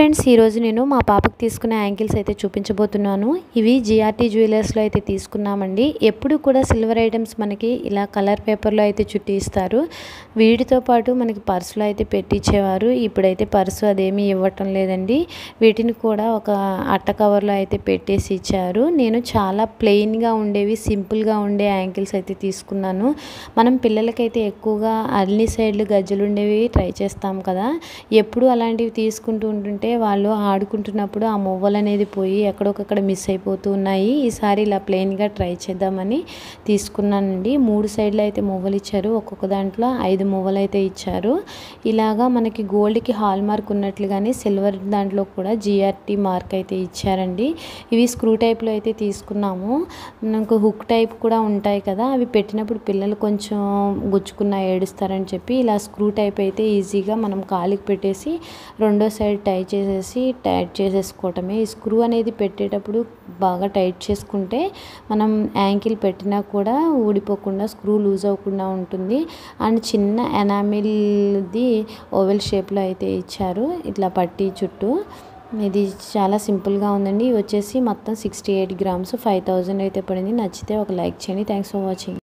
Friends, ఈ రోజు నేను మా పాపకి తీసుకున్న యాంకిల్స్ అయితే చూపించబోతున్నాను. ఇవి జిఆర్టీ జ్యువెలర్స్లో అయితే తీసుకున్నామండి. ఎప్పుడు కూడా సిల్వర్ ఐటమ్స్ మనకి ఇలా కలర్ పేపర్లో అయితే చుట్టి ఇస్తారు. వీటితో పాటు మనకి పర్సులో అయితే పెట్టించేవారు. ఇప్పుడైతే పర్సు అదేమీ ఇవ్వటం లేదండి. వీటిని కూడా ఒక అట్ట కవర్లో అయితే పెట్టేసి ఇచ్చారు. నేను చాలా ప్లెయిన్గా ఉండేవి, సింపుల్గా ఉండే యాంకిల్స్ అయితే తీసుకున్నాను. మనం పిల్లలకైతే ఎక్కువగా అన్ని సైడ్లు గజ్జలు ఉండేవి ట్రై చేస్తాం కదా. ఎప్పుడు అలాంటివి తీసుకుంటూ ఉంటుంటే వాళ్ళు ఆడుకుంటున్నప్పుడు ఆ మువ్వలు అనేది పోయి ఎక్కడొకక్కడ మిస్ అయిపోతూ ఉన్నాయి. ఈసారి ఇలా ప్లెయిన్గా ట్రై చేద్దామని తీసుకున్నానండి. 3 సైడ్లు అయితే మువ్వలు ఇచ్చారు. ఒక్కొక్క దాంట్లో 5 మువ్వలు అయితే ఇచ్చారు. ఇలాగా మనకి గోల్డ్కి హాల్ మార్క్ ఉన్నట్లుగానే సిల్వర్ దాంట్లో కూడా జిఆర్టీ మార్క్ అయితే ఇచ్చారండి. ఇవి స్క్రూ టైప్లో అయితే తీసుకున్నాము. నాకు హుక్ టైప్ కూడా ఉంటాయి కదా, అవి పెట్టినప్పుడు పిల్లలు కొంచెం గుచ్చుకున్న ఏడుస్తారని చెప్పి ఇలా స్క్రూ టైప్ అయితే ఈజీగా మనం కాలికి పెట్టేసి రెండో సైడ్ టైట్ చేసేసుకోవటమే. ఈ స్క్రూ అనేది పెట్టేటప్పుడు బాగా టైట్ చేసుకుంటే మనం యాంకిల్ పెట్టినా కూడా ఊడిపోకుండా, స్క్రూ లూజ్ అవ్వకుండా ఉంటుంది. అండ్ చిన్న ఎనామిల్ది ఓవెల్ షేప్లో అయితే ఇచ్చారు ఇట్లా పట్టి చుట్టూ. ఇది చాలా సింపుల్గా ఉందండి. ఇవి వచ్చేసి మొత్తం 68 గ్రామ్స్ 5000 అయితే పడింది. నచ్చితే ఒక లైక్ చేయండి. Thanks for watching.